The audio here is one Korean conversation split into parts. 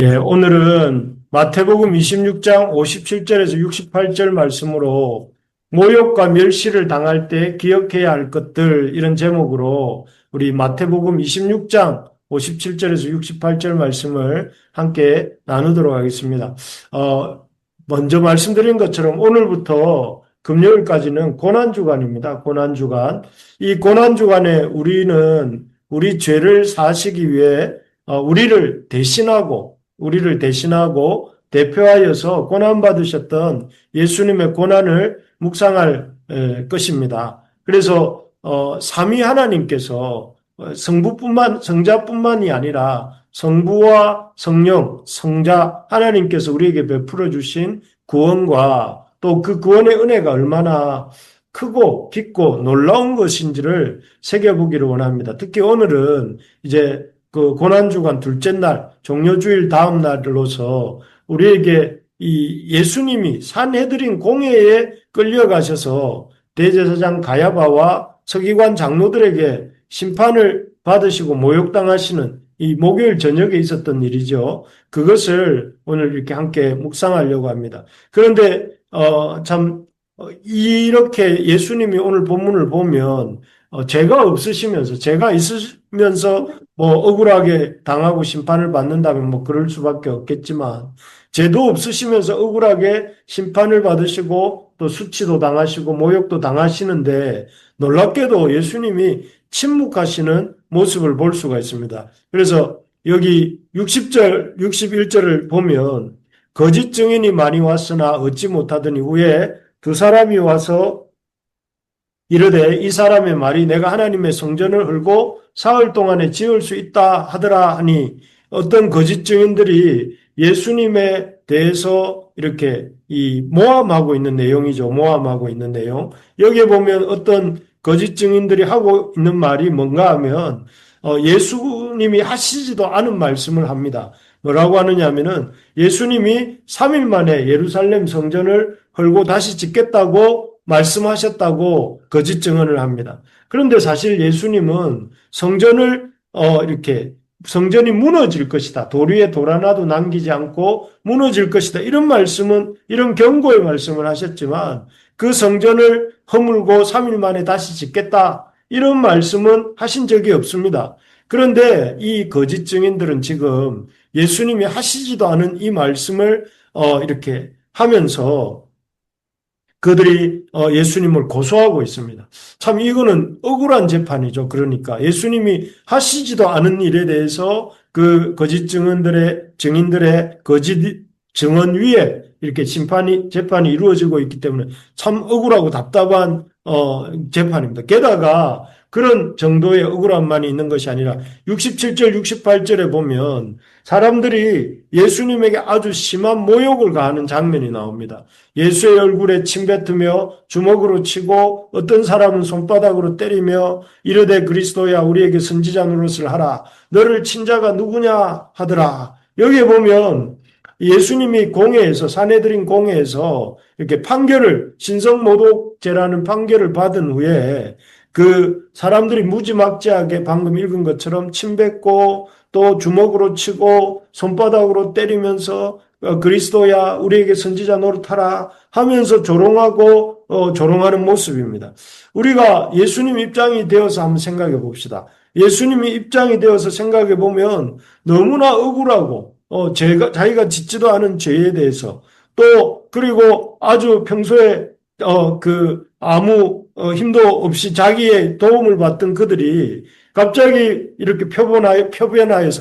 오늘은 마태복음 26장 57절에서 68절 말씀으로 모욕과 멸시를 당할 때 기억해야 할 것들 이런 제목으로 우리 마태복음 26장 57절에서 68절 말씀을 함께 나누도록 하겠습니다. 어, 먼저 말씀드린 것처럼 오늘부터 금요일까지는 고난주간입니다. 고난주간. 이 고난주간에 우리는 우리 죄를 사시기 위해 우리를 대신하고 대표하여서 고난받으셨던 예수님의 고난을 묵상할 것입니다. 그래서 삼위 하나님께서 성자뿐만이 아니라 성부와 성령, 성자 하나님께서 우리에게 베풀어 주신 구원과 또 그 구원의 은혜가 얼마나 크고 깊고 놀라운 것인지를 새겨보기를 원합니다. 특히 오늘은 이제 그 고난주간 둘째 날, 종료주일 다음 날로서 우리에게 이 예수님이 산헤드린 공회에 끌려가셔서 대제사장 가야바와 서기관 장로들에게 심판을 받으시고 모욕당하시는 이 목요일 저녁에 있었던 일이죠. 그것을 오늘 이렇게 함께 묵상하려고 합니다. 그런데 이렇게 예수님이 오늘 본문을 보면 죄가 없으시면서 죄가 있으면서 뭐 억울하게 당하고 심판을 받는다면 뭐 그럴 수밖에 없겠지만 죄도 없으시면서 억울하게 심판을 받으시고 또 수치도 당하시고 모욕도 당하시는데 놀랍게도 예수님이 침묵하시는 모습을 볼 수가 있습니다. 그래서 여기 60절, 61절을 보면 거짓 증인이 많이 왔으나 얻지 못하더니 후에 두 사람이 와서 이르되 이 사람의 말이 내가 하나님의 성전을 헐고 사흘 동안에 지을 수 있다 하더라 하니 어떤 거짓 증인들이 예수님에 대해서 이렇게 이 모함하고 있는 내용이죠. 모함하고 있는 내용. 여기에 보면 어떤 거짓 증인들이 하고 있는 말이 뭔가 하면 예수님이 하시지도 않은 말씀을 합니다. 뭐라고 하느냐 하면은 예수님이 3일 만에 예루살렘 성전을 헐고 다시 짓겠다고 말씀하셨다고 거짓 증언을 합니다. 그런데 사실 예수님은 이렇게 성전이 무너질 것이다. 돌 위에 돌 하나도 남기지 않고 무너질 것이다. 이런 경고의 말씀을 하셨지만 그 성전을 허물고 3일 만에 다시 짓겠다. 이런 말씀은 하신 적이 없습니다. 그런데 이 거짓 증인들은 지금 예수님이 하시지도 않은 이 말씀을 이렇게 하면서 그들이 예수님을 고소하고 있습니다. 참 이거는 억울한 재판이죠. 그러니까 예수님이 하시지도 않은 일에 대해서 그 거짓 증인들의 거짓 증언 위에 이렇게 재판이 이루어지고 있기 때문에 참 억울하고 답답한 재판입니다. 게다가 그런 정도의 억울함만이 있는 것이 아니라 67절, 68절에 보면 사람들이 예수님에게 아주 심한 모욕을 가하는 장면이 나옵니다. 예수의 얼굴에 침 뱉으며 주먹으로 치고 어떤 사람은 손바닥으로 때리며 이르되 그리스도야 우리에게 선지자 노릇을 하라. 너를 친 자가 누구냐 하더라. 여기에 보면 예수님이 산헤드린 공회에서 이렇게 신성모독죄라는 판결을 받은 후에 그 사람들이 무지막지하게 방금 읽은 것처럼 침 뱉고 또 주먹으로 치고 손바닥으로 때리면서 그리스도야 우리에게 선지자 노릇하라 하면서 조롱하는 모습입니다. 우리가 예수님 입장이 되어서 한번 생각해 봅시다. 예수님이 입장이 되어서 생각해 보면 너무나 억울하고 자기가 짓지도 않은 죄에 대해서 그리고 아주 평소에 아무 힘도 없이 자기의 도움을 받던 그들이 갑자기 이렇게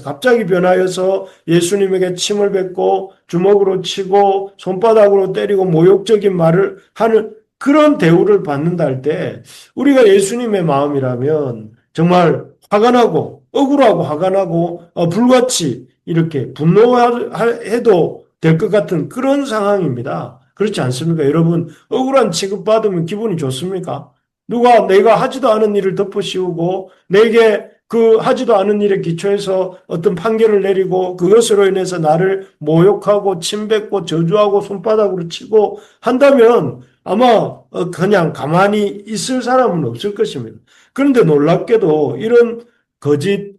갑자기 변하여서 예수님에게 침을 뱉고 주먹으로 치고 손바닥으로 때리고 모욕적인 말을 하는 그런 대우를 받는다 할 때 우리가 예수님의 마음이라면 정말 화가 나고 억울하고 화가 나고 불같이 이렇게 분노해도 될 것 같은 그런 상황입니다. 그렇지 않습니까? 여러분, 억울한 취급받으면 기분이 좋습니까? 누가 내가 하지도 않은 일을 덮어씌우고 내게 그 하지도 않은 일에 기초해서 어떤 판결을 내리고 그것으로 인해서 나를 모욕하고 침뱉고 저주하고 손바닥으로 치고 한다면 아마 그냥 가만히 있을 사람은 없을 것입니다. 그런데 놀랍게도 이런 거짓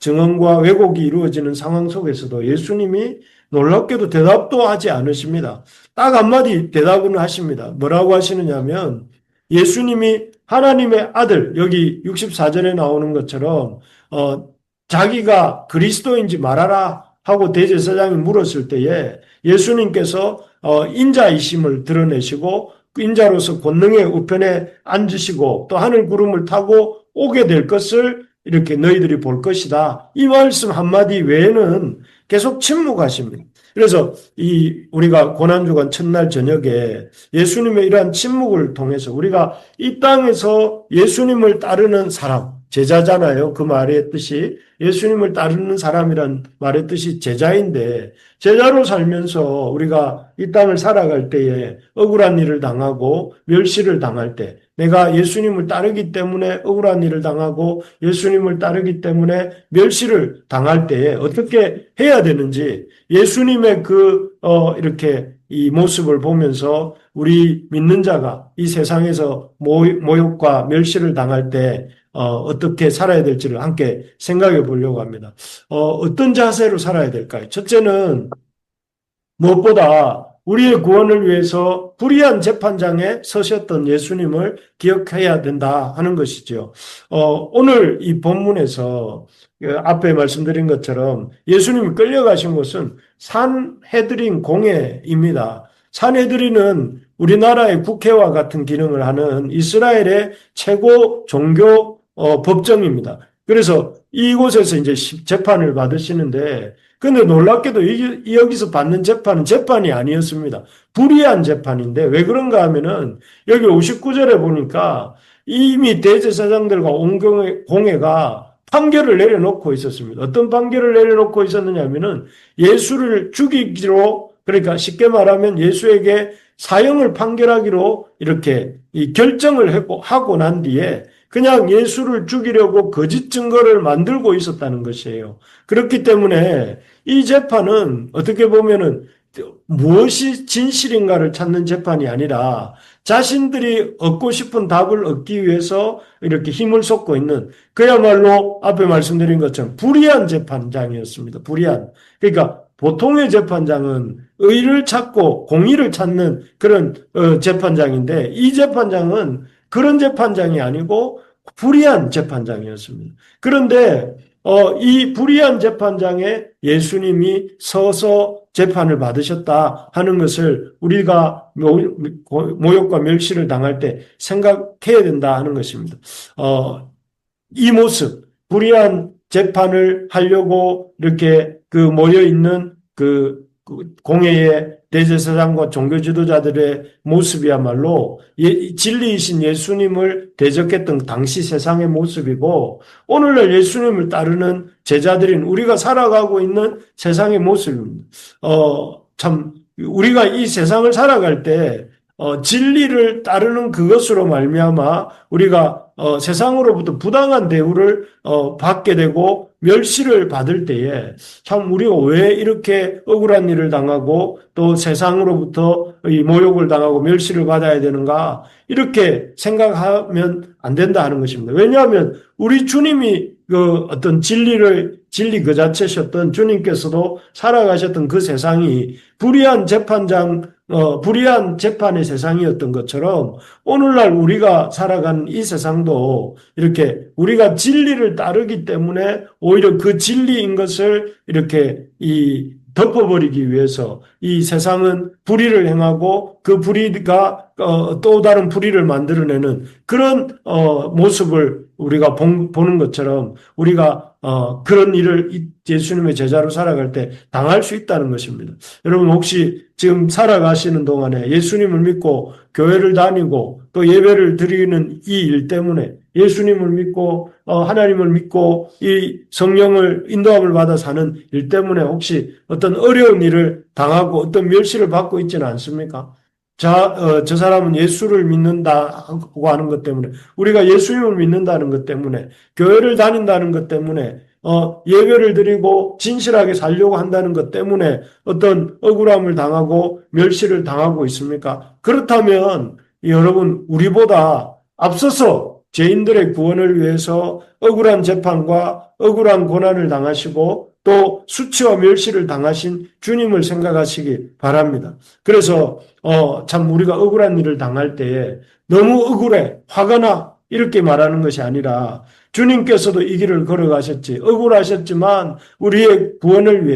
증언과 왜곡이 이루어지는 상황 속에서도 예수님이 놀랍게도 대답도 하지 않으십니다. 딱 한마디 대답은 하십니다. 뭐라고 하시느냐면 예수님이 하나님의 아들, 여기 64절에 나오는 것처럼 자기가 그리스도인지 말하라 하고 대제사장이 물었을 때에 예수님께서 인자이심을 드러내시고 그 인자로서 권능의 우편에 앉으시고 또 하늘 구름을 타고 오게 될 것을 이렇게 너희들이 볼 것이다. 이 말씀 한마디 외에는 계속 침묵하십니다. 그래서 우리가 고난주간 첫날 저녁에 예수님의 이러한 침묵을 통해서 우리가 이 땅에서 예수님을 따르는 사람, 제자잖아요. 그 말의 뜻이 예수님을 따르는 사람이란 말의 뜻이 제자인데 제자로 살면서 우리가 이 땅을 살아갈 때에 억울한 일을 당하고 멸시를 당할 때 내가 예수님을 따르기 때문에 억울한 일을 당하고 예수님을 따르기 때문에 멸시를 당할 때에 어떻게 해야 되는지 예수님의 이렇게 이 모습을 보면서 우리 믿는 자가 이 세상에서 모욕과 멸시를 당할 때 어떻게 살아야 될지를 함께 생각해 보려고 합니다. 어떤 자세로 살아야 될까요? 첫째는 무엇보다 우리의 구원을 위해서 불의한 재판장에 서셨던 예수님을 기억해야 된다 하는 것이죠. 오늘 이 본문에서 앞에 말씀드린 것처럼 예수님이 끌려가신 곳은 산헤드린 공회입니다. 산헤드린은 우리나라의 국회와 같은 기능을 하는 이스라엘의 최고 종교 법정입니다. 그래서 이곳에서 이제 재판을 받으시는데 근데 놀랍게도 여기서 받는 재판은 재판이 아니었습니다. 불의한 재판인데 왜 그런가 하면은 여기 59절에 보니까 이미 대제사장들과 온 공회가 판결을 내려놓고 있었습니다. 어떤 판결을 내려놓고 있었느냐 하면은 예수를 죽이기로 그러니까 쉽게 말하면 예수에게 사형을 판결하기로 이렇게 이 결정을 하고 난 뒤에 그냥 예수를 죽이려고 거짓 증거를 만들고 있었다는 것이에요. 그렇기 때문에 이 재판은 어떻게 보면은 무엇이 진실인가를 찾는 재판이 아니라 자신들이 얻고 싶은 답을 얻기 위해서 이렇게 힘을 쏟고 있는 그야말로 앞에 말씀드린 것처럼 불의한 재판장이었습니다. 불의한. 그러니까 보통의 재판장은 의를 찾고 공의를 찾는 그런 재판장인데 이 재판장은 그런 재판장이 아니고 불의한 재판장이었습니다. 그런데 이 불의한 재판장에 예수님이 서서 재판을 받으셨다 하는 것을 우리가 모욕과 멸시를 당할 때 생각해야 된다 하는 것입니다. 이 모습, 불의한 재판을 하려고 이렇게 모여 있는 공회의 대제사장과 종교 지도자들의 모습이야말로 진리이신 예수님을 대적했던 당시 세상의 모습이고 오늘날 예수님을 따르는 제자들인 우리가 살아가고 있는 세상의 모습입니다. 참 우리가 이 세상을 살아갈 때 진리를 따르는 그것으로 말미암아 우리가 세상으로부터 부당한 대우를 받게 되고 멸시를 받을 때에 참 우리가 왜 이렇게 억울한 일을 당하고 또 세상으로부터 이 모욕을 당하고 멸시를 받아야 되는가 이렇게 생각하면 안 된다 하는 것입니다. 왜냐하면 우리 주님이 어떤 진리 그 자체셨던 주님께서도 살아가셨던 그 세상이 불의한 재판의 세상이었던 것처럼 오늘날 우리가 살아가는 이 세상도 이렇게 우리가 진리를 따르기 때문에 오히려 그 진리인 것을 이렇게 덮어버리기 위해서 이 세상은 불의를 행하고 그 불의가 또 다른 불의를 만들어내는 그런 모습을 우리가 보는 것처럼 우리가 그런 일을 예수님의 제자로 살아갈 때 당할 수 있다는 것입니다. 여러분 혹시 지금 살아가시는 동안에 예수님을 믿고 교회를 다니고 또 예배를 드리는 이 일 때문에 예수님을 믿고 하나님을 믿고 이 성령을 인도함을 받아 사는 일 때문에 혹시 어떤 어려운 일을 당하고 어떤 멸시를 받고 있지는 않습니까? 저 사람은 예수를 믿는다고 하는 것 때문에 우리가 예수님을 믿는다는 것 때문에 교회를 다닌다는 것 때문에 예배를 드리고 진실하게 살려고 한다는 것 때문에 어떤 억울함을 당하고 멸시를 당하고 있습니까? 그렇다면 여러분 우리보다 앞서서 죄인들의 구원을 위해서 억울한 재판과 억울한 고난을 당하시고 또 수치와 멸시를 당하신 주님을 생각하시기 바랍니다. 그래서 참 우리가 억울한 일을 당할 때에 너무 억울해, 화가 나 이렇게 말하는 것이 아니라 주님께서도 이 길을 걸어가셨지. 억울하셨지만 우리의 구원을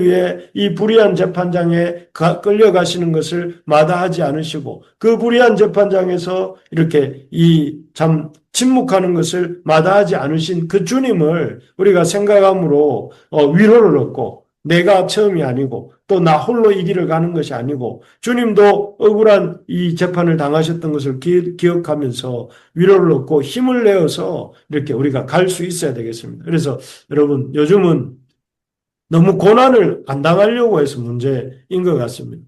위해 이 불의한 재판장에 끌려가시는 것을 마다하지 않으시고 그 불의한 재판장에서 이렇게 이 참 침묵하는 것을 마다하지 않으신 그 주님을 우리가 생각함으로 위로를 얻고 내가 처음이 아니고 또 나 홀로 이 길을 가는 것이 아니고 주님도 억울한 이 재판을 당하셨던 것을 기억하면서 위로를 얻고 힘을 내어서 이렇게 우리가 갈 수 있어야 되겠습니다. 그래서 여러분 요즘은 너무 고난을 안 당하려고 해서 문제인 것 같습니다.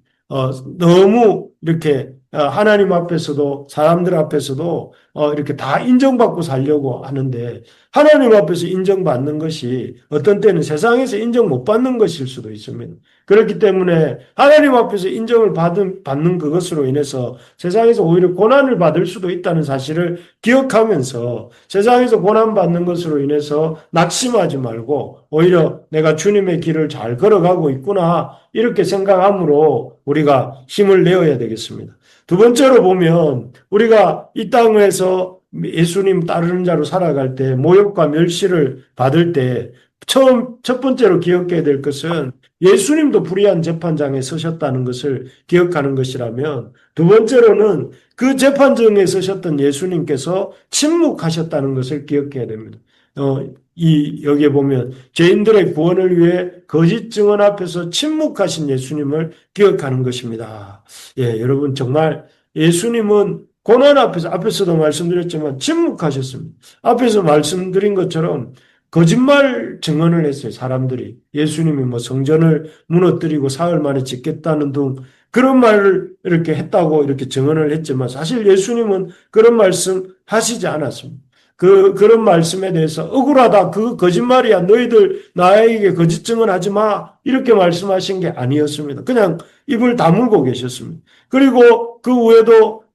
너무 이렇게 하나님 앞에서도 사람들 앞에서도 이렇게 다 인정받고 살려고 하는데 하나님 앞에서 인정받는 것이 어떤 때는 세상에서 인정 못 받는 것일 수도 있습니다. 그렇기 때문에 하나님 앞에서 인정을 받는 그것으로 인해서 세상에서 오히려 고난을 받을 수도 있다는 사실을 기억하면서 세상에서 고난받는 것으로 인해서 낙심하지 말고 오히려 내가 주님의 길을 잘 걸어가고 있구나 이렇게 생각함으로 우리가 힘을 내어야 되겠습니다. 두 번째로 보면 우리가 이 땅에서 예수님 따르는 자로 살아갈 때 모욕과 멸시를 받을 때 첫 번째로 기억해야 될 것은 예수님도 불의한 재판장에 서셨다는 것을 기억하는 것이라면 두 번째로는 그 재판정에 서셨던 예수님께서 침묵하셨다는 것을 기억해야 됩니다. 여기에 보면 죄인들의 구원을 위해 거짓 증언 앞에서 침묵하신 예수님을 기억하는 것입니다. 예, 여러분 정말 예수님은 고난 앞에서도 말씀드렸지만 침묵하셨습니다. 앞에서 말씀드린 것처럼 거짓말 증언을 했어요. 사람들이 예수님이 뭐 성전을 무너뜨리고 사흘 만에 짓겠다는 등 그런 말을 이렇게 했다고 이렇게 증언을 했지만 사실 예수님은 그런 말씀 하시지 않았습니다. 그런 말씀에 대해서 억울하다. 그 거짓말이야. 너희들 나에게 거짓 증언하지 마. 이렇게 말씀하신 게 아니었습니다. 그냥 입을 다물고 계셨습니다. 그리고 그 후에도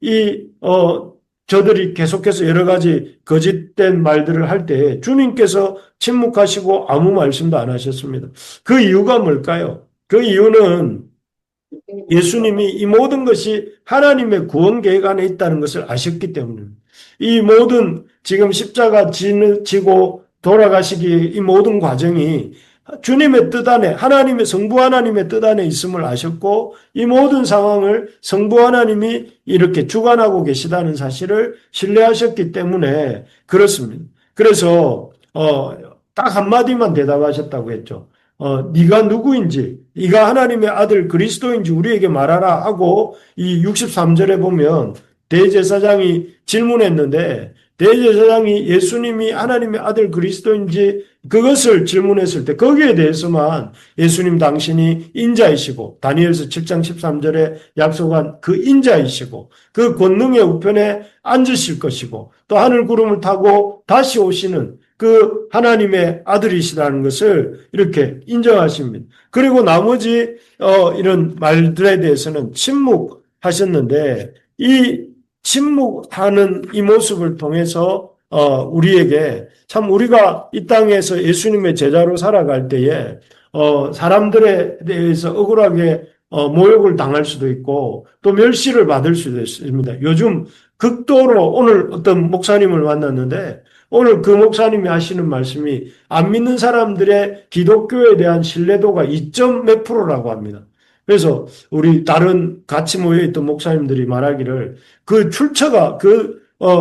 저들이 계속해서 여러 가지 거짓된 말들을 할 때 주님께서 침묵하시고 아무 말씀도 안 하셨습니다. 그 이유가 뭘까요? 그 이유는 예수님이 이 모든 것이 하나님의 구원 계획 안에 있다는 것을 아셨기 때문입니다. 이 모든 지금 십자가 지고 돌아가시기 이 모든 과정이 주님의 뜻 안에 성부 하나님의 뜻 안에 있음을 아셨고 이 모든 상황을 성부 하나님이 이렇게 주관하고 계시다는 사실을 신뢰하셨기 때문에 그렇습니다. 그래서 딱 한마디만 대답하셨다고 했죠. 네가 누구인지, 네가 하나님의 아들 그리스도인지 우리에게 말하라 하고 이 63절에 보면 대제사장이 질문했는데 대제사장이 예수님이 하나님의 아들 그리스도인지 그것을 질문했을 때 거기에 대해서만 예수님 당신이 인자이시고 다니엘서 7장 13절에 약속한 그 인자이시고 그 권능의 우편에 앉으실 것이고 또 하늘 구름을 타고 다시 오시는 그 하나님의 아들이시라는 것을 이렇게 인정하십니다. 그리고 나머지 이런 말들에 대해서는 침묵하셨는데 이 침묵하는 이 모습을 통해서 우리에게 참 우리가 이 땅에서 예수님의 제자로 살아갈 때에 사람들에 대해서 억울하게 모욕을 당할 수도 있고 또 멸시를 받을 수도 있습니다. 요즘 극도로 오늘 어떤 목사님을 만났는데 오늘 그 목사님이 하시는 말씀이 안 믿는 사람들의 기독교에 대한 신뢰도가 2점 몇 프로라고 합니다. 그래서 우리 다른 같이 모여있던 목사님들이 말하기를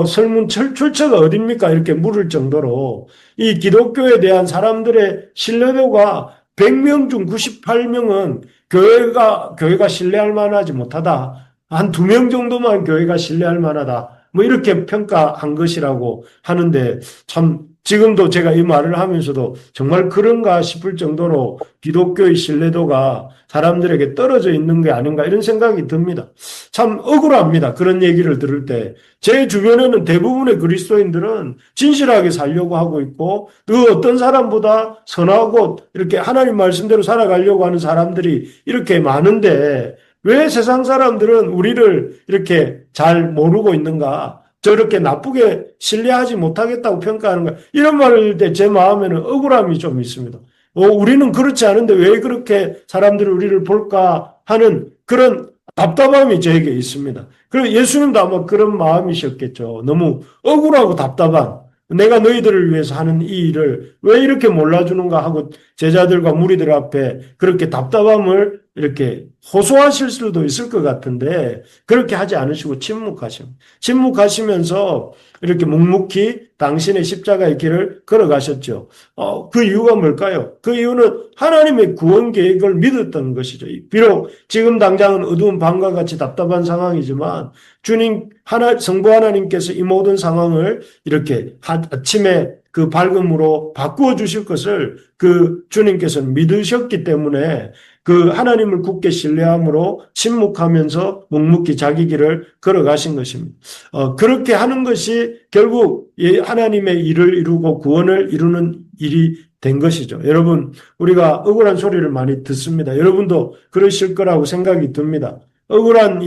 설문 출처가 어딥니까? 이렇게 물을 정도로 이 기독교에 대한 사람들의 신뢰도가 100명 중 98명은 교회가 신뢰할 만하지 못하다. 한 2명 정도만 교회가 신뢰할 만하다. 뭐 이렇게 평가한 것이라고 하는데 참 지금도 제가 이 말을 하면서도 정말 그런가 싶을 정도로 기독교의 신뢰도가 사람들에게 떨어져 있는 게 아닌가 이런 생각이 듭니다. 참 억울합니다. 그런 얘기를 들을 때. 제 주변에는 대부분의 그리스도인들은 진실하게 살려고 하고 있고 그 어떤 사람보다 선하고 이렇게 하나님 말씀대로 살아가려고 하는 사람들이 이렇게 많은데 왜 세상 사람들은 우리를 이렇게 잘 모르고 있는가? 저렇게 나쁘게 신뢰하지 못하겠다고 평가하는 거야. 이런 말을 할 때 제 마음에는 억울함이 좀 있습니다. 우리는 그렇지 않은데 왜 그렇게 사람들이 우리를 볼까 하는 그런 답답함이 저에게 있습니다. 그리고 예수님도 아마 그런 마음이셨겠죠. 너무 억울하고 답답한. 내가 너희들을 위해서 하는 이 일을 왜 이렇게 몰라주는가 하고 제자들과 무리들 앞에 그렇게 답답함을 이렇게 호소하실 수도 있을 것 같은데 그렇게 하지 않으시고 침묵하시면서 이렇게 묵묵히 당신의 십자가의 길을 걸어가셨죠. 그 이유가 뭘까요? 그 이유는 하나님의 구원 계획을 믿었던 것이죠. 비록 지금 당장은 어두운 밤과 같이 답답한 상황이지만 주님 성부 하나님께서 이 모든 상황을 이렇게 아침에 그 밝음으로 바꾸어 주실 것을 그 주님께서는 믿으셨기 때문에 그 하나님을 굳게 신뢰함으로 침묵하면서 묵묵히 자기 길을 걸어가신 것입니다. 그렇게 하는 것이 결국 하나님의 일을 이루고 구원을 이루는 일이 된 것이죠. 여러분, 우리가 억울한 소리를 많이 듣습니다. 여러분도 그러실 거라고 생각이 듭니다. 억울한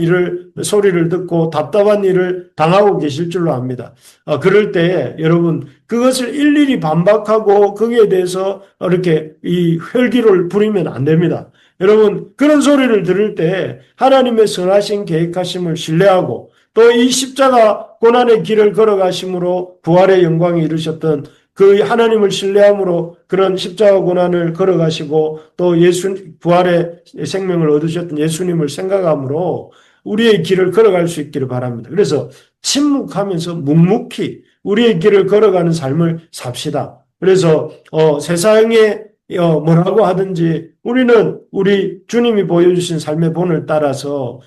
소리를 듣고 답답한 일을 당하고 계실 줄로 압니다. 그럴 때 여러분, 그것을 일일이 반박하고 거기에 대해서 이렇게 이 혈기를 부리면 안 됩니다. 여러분, 그런 소리를 들을 때 하나님의 선하신 계획하심을 신뢰하고 또 이 십자가 고난의 길을 걸어가심으로 부활의 영광에 이르셨던 그 하나님을 신뢰함으로 그런 십자가 고난을 걸어가시고 또 부활의 생명을 얻으셨던 예수님을 생각함으로 우리의 길을 걸어갈 수 있기를 바랍니다. 그래서 침묵하면서 묵묵히 우리의 길을 걸어가는 삶을 삽시다. 그래서 세상에 뭐라고 하든지 우리는 우리 주님이 보여주신 삶의 본을 따라서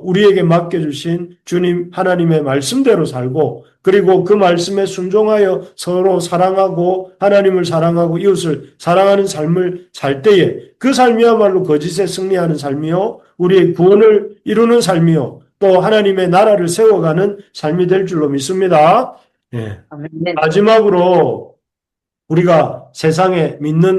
우리에게 맡겨주신 주님 하나님의 말씀대로 살고 그리고 그 말씀에 순종하여 서로 사랑하고 하나님을 사랑하고 이웃을 사랑하는 삶을 살 때에 그 삶이야말로 거짓에 승리하는 삶이요 우리의 구원을 이루는 삶이요 또 하나님의 나라를 세워가는 삶이 될 줄로 믿습니다. 예. 마지막으로 우리가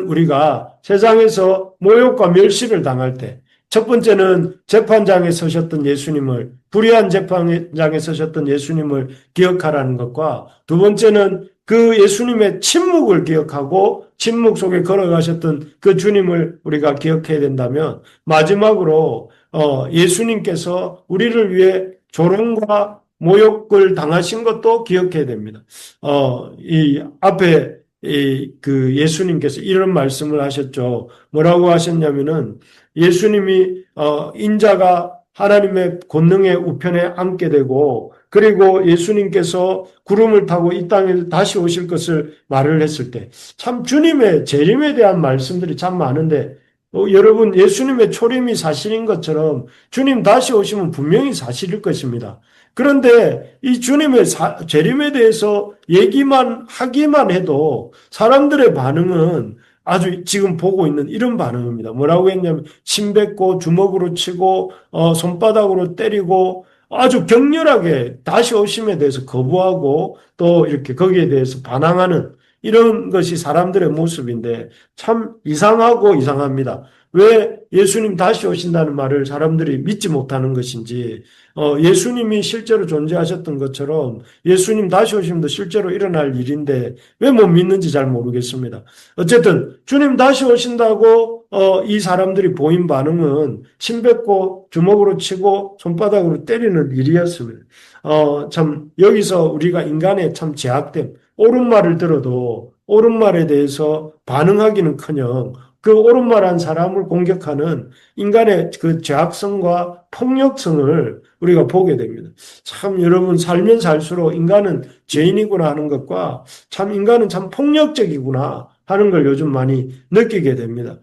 우리가 세상에서 모욕과 멸시를 당할 때, 첫 번째는 재판장에 서셨던 예수님을, 불의한 재판장에 서셨던 예수님을 기억하라는 것과, 두 번째는 그 예수님의 침묵을 기억하고, 침묵 속에 걸어가셨던 그 주님을 우리가 기억해야 된다면, 마지막으로, 예수님께서 우리를 위해 조롱과 모욕을 당하신 것도 기억해야 됩니다. 이 앞에 그 예수님께서 이런 말씀을 하셨죠. 뭐라고 하셨냐면은 예수님이 인자가 하나님의 권능의 우편에 앉게 되고 그리고 예수님께서 구름을 타고 이 땅에 다시 오실 것을 말을 했을 때 참 주님의 재림에 대한 말씀들이 참 많은데 여러분 예수님의 초림이 사실인 것처럼 주님 다시 오시면 분명히 사실일 것입니다. 그런데 이 주님의 재림에 대해서 하기만 해도 사람들의 반응은 아주 지금 보고 있는 이런 반응입니다. 뭐라고 했냐면 침 뱉고 주먹으로 치고 손바닥으로 때리고 아주 격렬하게 다시 오심에 대해서 거부하고 또 이렇게 거기에 대해서 반항하는 이런 것이 사람들의 모습인데 참 이상하고 이상합니다. 왜 예수님 다시 오신다는 말을 사람들이 믿지 못하는 것인지 예수님이 실제로 존재하셨던 것처럼 예수님 다시 오심도 실제로 일어날 일인데 왜 못 믿는지 잘 모르겠습니다. 어쨌든 주님 다시 오신다고 이 사람들이 보인 반응은 침 뱉고 주먹으로 치고 손바닥으로 때리는 일이었습니다. 참 여기서 우리가 인간의 참 제약됨 옳은 말을 들어도 옳은 말에 대해서 반응하기는커녕 그 옳은 말한 사람을 공격하는 인간의 그 죄악성과 폭력성을 우리가 보게 됩니다. 참 여러분 살면 살수록 인간은 죄인이구나 하는 것과 참 인간은 참 폭력적이구나 하는 걸 요즘 많이 느끼게 됩니다.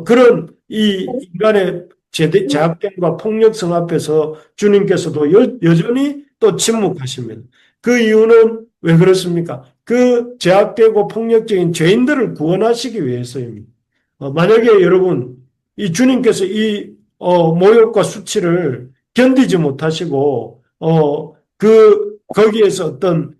그런 이 인간의 죄악됨과 폭력성 앞에서 주님께서도 여전히 또 침묵하십니다. 그 이유는 왜 그렇습니까? 그 죄악되고 폭력적인 죄인들을 구원하시기 위해서입니다. 만약에 여러분, 이 주님께서 이 모욕과 수치를 견디지 못하시고, 거기에서 어떤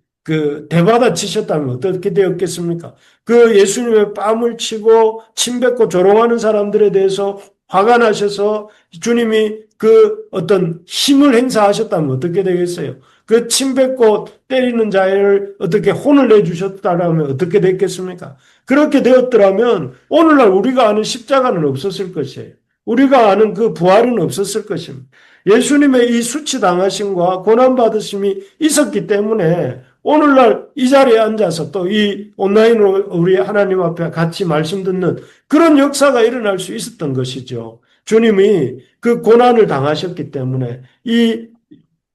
대받아 치셨다면 어떻게 되었겠습니까? 그 예수님의 뺨을 치고 침 뱉고 조롱하는 사람들에 대해서 화가 나셔서 주님이 그 어떤 힘을 행사하셨다면 어떻게 되겠어요? 그 침뱉고 때리는 자를 어떻게 혼을 내주셨다라면 어떻게 됐겠습니까? 그렇게 되었더라면 오늘날 우리가 아는 십자가는 없었을 것이에요. 우리가 아는 그 부활은 없었을 것입니다. 예수님의 이 수치당하심과 고난받으심이 있었기 때문에 오늘날 이 자리에 앉아서 또 이 온라인으로 우리 하나님 앞에 같이 말씀 듣는 그런 역사가 일어날 수 있었던 것이죠. 주님이 그 고난을 당하셨기 때문에 이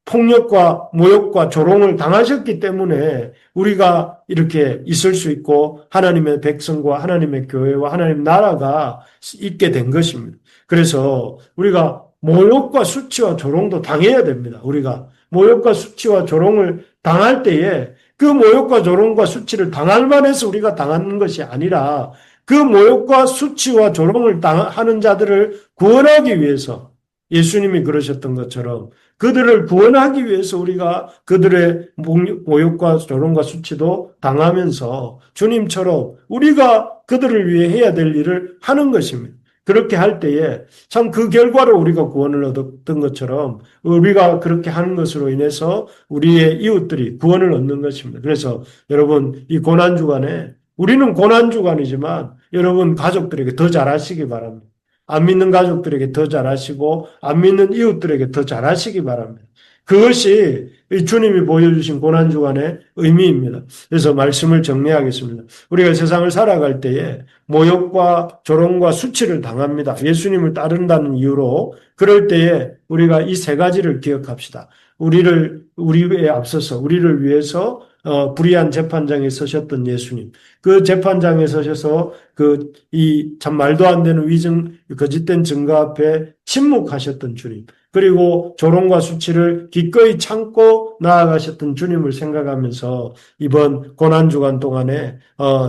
폭력과 모욕과 조롱을 당하셨기 때문에 우리가 이렇게 있을 수 있고 하나님의 백성과 하나님의 교회와 하나님 나라가 있게 된 것입니다. 그래서 우리가 모욕과 수치와 조롱도 당해야 됩니다. 우리가 모욕과 수치와 조롱을 당할 때에 그 모욕과 조롱과 수치를 당할 만해서 우리가 당하는 것이 아니라 그 모욕과 수치와 조롱을 하는 자들을 구원하기 위해서 예수님이 그러셨던 것처럼 그들을 구원하기 위해서 우리가 그들의 모욕과 조롱과 수치도 당하면서 주님처럼 우리가 그들을 위해 해야 될 일을 하는 것입니다. 그렇게 할 때에 참 그 결과로 우리가 구원을 얻었던 것처럼 우리가 그렇게 하는 것으로 인해서 우리의 이웃들이 구원을 얻는 것입니다. 그래서 여러분 이 고난주간에 우리는 고난주간이지만 여러분 가족들에게 더 잘하시기 바랍니다. 안 믿는 가족들에게 더 잘하시고 안 믿는 이웃들에게 더 잘하시기 바랍니다. 그것이 주님이 보여주신 고난주간의 의미입니다. 그래서 말씀을 정리하겠습니다. 우리가 세상을 살아갈 때에 모욕과 조롱과 수치를 당합니다. 예수님을 따른다는 이유로 그럴 때에 우리가 이 세 가지를 기억합시다. 우리에 앞서서 우리를 위해서 불의한 재판장에 서셨던 예수님. 그 재판장에 서셔서 이 참 말도 안 되는 거짓된 증거 앞에 침묵하셨던 주님. 그리고 조롱과 수치를 기꺼이 참고 나아가셨던 주님을 생각하면서 이번 고난주간 동안에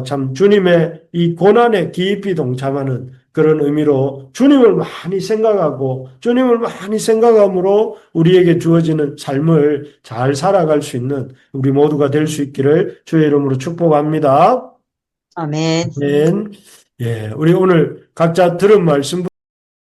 참 주님의 이 고난에 깊이 동참하는 그런 의미로 주님을 많이 생각하고 주님을 많이 생각함으로 우리에게 주어지는 삶을 잘 살아갈 수 있는 우리 모두가 될 수 있기를 주의 이름으로 축복합니다. 아멘. 네. 예, 우리 오늘 각자 들은 말씀